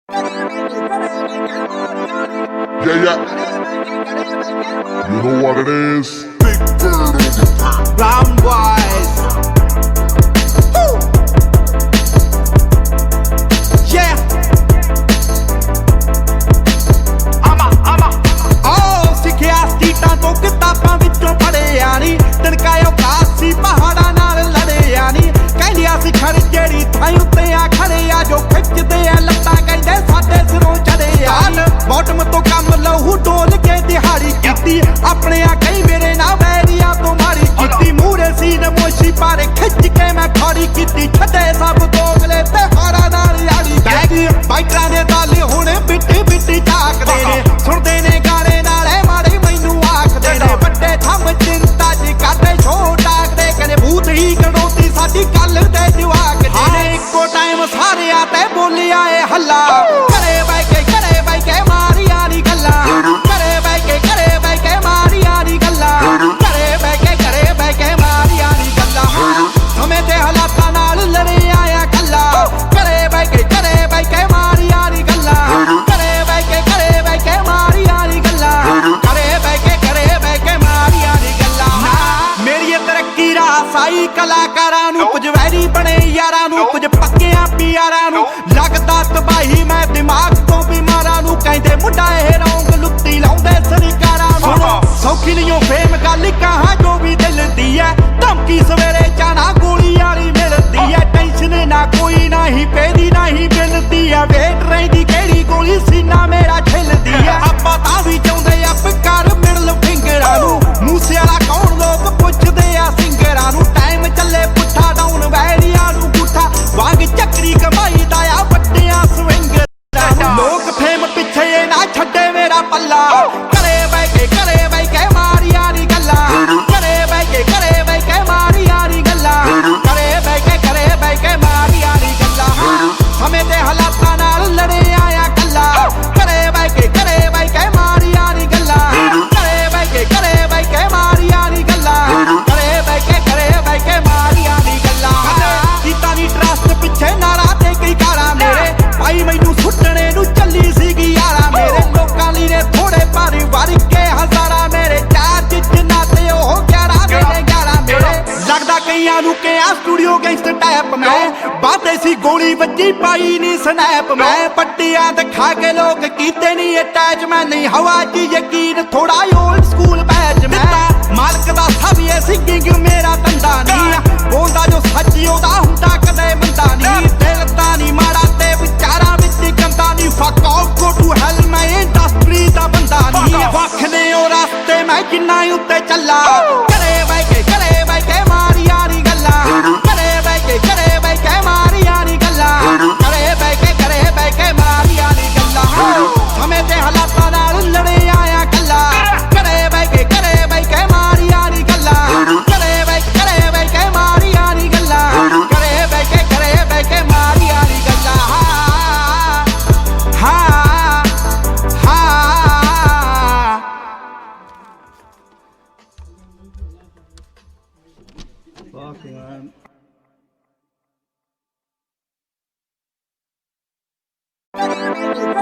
Yeah, yeah. You know what it is. Big bird. Brown boys. Woo. Yeah. ਸਿੱਖਿਆ ਸਟੀਟਾਂ ਤੋਂ ਕਿਤਾਬਾਂ ਵਿੱਚੋਂ ਪੜ੍ਹਿਆ ਨੀ ਤਣਕਾਇਓ ਕਾਸੀ ਪਹਾੜਾਂ ਨਾਲ ਲੜਿਆ ਨੀ ਕਹਿੰਦਿਆ ਸੀ ਖੜ ਜਿਹੜੀ ਥਾਂ ਉੱਤੇ ਆ ਖੜੇ ਆ ਜੋ ਖਿੱਚਦੇ ਆ ਲੱਤਾਂ ਕਹਿੰਦੇ ਸਾਡੇ ਸਿਰੋਂ ਚੜੇ ਆ ਬਾਟਮ ਤੋਂ ਕੰਮ ਲਹੂ ਡੋਲ ਕੇ ਦਿਹਾੜੀ ਕੀਤੀ ਆਪਣੇ ਆ ਕਈ ਮੇਰੇ ਨਾਲ ਵੈਰੀਆਂ ਤੋਂ ਮਾਰੀ ਕੀਤੀ ਮੂਰੇ ਸੀ ਨਮੋਸ਼ੀ ਪਰ ਖਿੱਚ ਕੇ ਮੈਂ ਖੜੀ ਕੀਤੀ ਛੱਡੇ ਸਭ ਦੋਗਲੇ ਤੇ ਹਾਰਾਂ ਨਾਲ ਯਾਰੀ ਬੈਗੀ ਬਾਈਟਾਂ ਦੇ ਦਾਲੇ ਹੁਣ ਬਿੱਟੀ ਬਿੱਟੀ ਝਾਕਦੇ ਨੇ ਸੁਣਦੇ ਨੇ ਗਾਣੇ ਨਾਲੇ ਮਾੜੇ ਮੈਨੂੰ ਆਖਦੇ ਨੇ ਵੱਡੇ ਥੰਮ ਚਿੰਤਾ ਜੀ ਕਰਦੇ ਛੋਟਾਕਦੇ ਕਹਿੰਦੇ ਭੂਤ ਹੀ ਗਣੋਤੀ ਸਾਡੀ ਕੱਲ ਤੇ ਜਵਾਕ ਨੇ ਇੱਕੋ ਟਾਈਮ ਸਾਰਿਆਂ ਤੇ ਬੋਲਿਆ ਏ ਹੱਲਾ ਘਰੇ ਬੈ ਕੇ ਮਾਰੀਆਂ ਨੀ ਗੱਲਾਂ ਘਰੇ ਬੈ ਕੇ ਮਾਰੀਆਂ ਨੀ ਗੱਲਾਂ ਘਰੇ ਬੈ ਕੇ ਮਾਰੀਆਂ ਨੀ ਗੱਲਾਂ ਸਮੇਂ ਤੇ ਹਾਲਾਤਾਂ ਨਾਲ ਲੜਿਆ ਆ ਕੱਲਾ ਘਰੇ ਬੈ ਕੇ ਮਾਰੀਆਂ ਨੀ ਗੱਲਾਂ ਘਰੇ ਬੈ ਕੇ ਮਾਰੀਆਂ ਨੀ ਗੱਲਾਂ ਘਰੇ ਬੈ ਕੇ ਮਾਰੀਆਂ ਨੀ ਗੱਲਾਂ ਮੇਰੀ ਤਰੱਕੀ ਰਾਸਾਈ ਕਲਾਕਾਰਾਂ ਨੂੰ ਕੁਝ ਵੈਰੀ ਬਣੇ ਯਾਰਾਂ ਨੂੰ ਕੁਝ ਪੱਕਿਆਂ ਪਿਆਰਾਂ ਨੂੰ ਲੱਗਦਾ ਤਬਾਹੀ ਮੈਂ ਦਿਮਾਗ ਤੋਂ ਬਿਮਾਰਾਂ ਨੂੰ ਕਹਿੰਦੇ ਮੁੰਡਾ ਇਹ ਰੌਂਗ ਲੁੱਤੀ ਲਾਉਂਦੇ ਸਰਕਾਰਾਂ ਨੂੰ ਸੌਖੀ ਨਹੀਂ ਫੇਮ ਗੱਲ ਕਹਾਂ ਜੋ ਵੀ ਦਿਲ ਦੀ ਐ ਧਮਕੀ ਸਵੇਰੇ ਜਾਣਾ ਗੋਲੀ ਵਾਲੀ ਮਿਲਦੀ ਐ ਟੈਨਸ਼ਨ ਨਾ ਕੋਈ ਨਹੀਂ ਪੈਦੀ ਨਹੀਂ ਮਿਲਦੀ ਐ ਵੇਟ ਰਹਿੰਦੀ ਕਿਹੜੀ ਗੋਲੀ ਸੀਨਾ ਮੇਰਾ ਛਿਲਦੀ ਐ ਆਪਾਂ ਤਾਂ ਵੀ ਚਾਹੁੰਦੇ ਆ ਪਿਕਾਰ ਮਿਡਲ ਫਿੰਗਰਾਂ ਨੂੰ ਮੂਸੇ ਵਾਲਾ ਕੌਣ ਲੋਕ ਪੁੱਛਦੇ ਆ ਸਿੰਗਰਾਂ ਨੂੰ ਟਾਈਮ ਚੱਲੇ ਪੁੱਠਾ ਡਾਊਨ ਵੈਰੀਆਂ ਨੂੰ ਗੁੱਠਾ ਵਾਂਗ ਚੱਕਰੀ ਕਮਾਈ ਦਾ ਆ ਵੱਡਿਆਂ ਸਵਿੰਗ ਲੋਕ ਫੇਮ ਪਿੱਛੇ ਨਾ ਛੱਡੇ ਮੇਰਾ ਪੱਲਾ ਘਰੇ ਬੈ ਕੇ ਮਾਰੀਆਂ ਨੀ ਗੱਲਾਂ ਘਰੇ ਬੈ ਕੇ ਮਾਰੀਆਂ ਨੀ ਗੱਲਾਂ ਘਰੇ ਬੈ ਕੇ ਮਾਰੀਆਂ ਨੀ ਗੱਲਾਂ ਸਮੇਂ ਤੇ ਹਾਲਾਤਾਂ ਨਾਲ ਲੜਿਆ ਆ ਕੱਲਾ ਘਰੇ ਬੈ ਕੇ ਮਾਰੀਆਂ ਨੀ ਗੱਲਾਂ ਘਰੇ ਬੈ ਕੇ ਮਾਰੀਆਂ ਨੀ ਗੱਲਾਂ ਘਰੇ ਬੈ ਕੇ ਮਾਰੀਆਂ ਨੀ ਗੱਲਾਂ ਕੀਤਾ ਨੀ ਟਰਸਟ ਪਿੱਛੇ ਨਾਰਾ ਤੇ ਕਈ ਕਾਰਾਂ ਮੇਰੇ ਭਾਈ ਮੈਨੂੰ ਸੁੱਟਣੇ ਨੂੰ ਚੱਲੀ ਸੀਗੀ ਯਾਰਾ ਮੇਰੇ ਲੋਕਾਂ ਲਈ ਨੇ ਥੋੜੇ ਭਾਰੀ ਵਰ ਕੇ ਹਜ਼ਾਰਾਂ ਮੇਰੇ ਚਾਰ ਜਿੰਨਾ ਤੇ ਉਹ 11 ਦੇ ਨੇ 11 ਮੇਰੇ ਲੱਗਦਾ ਕਈਆਂ ਨੂੰ ਕਿ ਆ ਸਟੂਡੀਓ ਗੈਂਗਸਟਰ ਟਾਈਪ ਮੈਂ ਬਾਤੇ ਸੀ ਗੋਲੀ ਵੱਜੀ ਪਾਈ ਨਹੀਂ ਸਨੈਪ ਮੈਂ ਪੱਟੀਆਂ ਦਿਖਾ ਕੇ ਲੋਕ ਕੀਤੇ ਨਹੀਂ ਅਟੈਚ ਮੈਂ ਨਹੀਂ ਹਵਾ 'ਚ ਯਕੀਨ ਥੋੜਾ ਓਲਡ ਸਕੂਲ ਬੈਚ ਮੈਂ ਮਾਲਕ ਦਾ ਸਭ ਇਹ ਸਿੰਗਿੰਗ ਮੇਰਾ ਧੰਦਾ ਨਹੀਂ ਬੋਲਦਾ ਜੋ ਸੱਚ ਉਹਦਾ ਹੁੰਦਾ ਕਦੇ ਬੰਦਾ ਨਹੀਂ ਦਿਲ ਤਾਂ ਨਹੀਂ ਮਾੜਾ ਤੇ ਵਿਚਾਰਾਂ ਵਿੱਚ ਗੰਦਾ ਨਹੀਂ ਫੱਕ ਆਫ ਗੋ ਟੂ ਹੈਲ ਮੈਂ ਇੰਡਸਟਰੀ ਦਾ ਬੰਦਾ ਨਹੀਂ ਵੱਖ ਨੇ ਉਹ ਰਸਤੇ ਮੈਂ ਜਿੰਨਾ ਉੱਤੇ ਚੱਲਾ ਘਰੇ ਬੈ ਕੇ ਮਾਰੀਆਂ ਨੀ ਗੱਲਾਂ ਘਰੇ ਬੈ ਕੇ ਮਾਰੀਆਂ ਨੀ ਗੱਲਾਂ ਘਰੇ ਬੈ ਕੇ ਮਾਰੀਆਂ ਨੀ ਗੱਲਾਂ ਸਮੇਂ ਤੇ ਹਾਲਾਤਾਂ ਨਾਲ ਲੜਿਆ ਆ ਕੱਲਾ ਘਰੇ ਬੈ ਕੇ ਮਾਰੀਆਂ ਨੀ ਗੱਲਾਂ ਘਰੇ ਬੈ ਕੇ ਮਾਰੀਆਂ ਨੀ ਗੱਲਾਂ ਘਰੇ ਬੈ ਕੇ ਮਾਰੀਆਂ ਨੀ ਗੱਲਾਂ Fuck, man.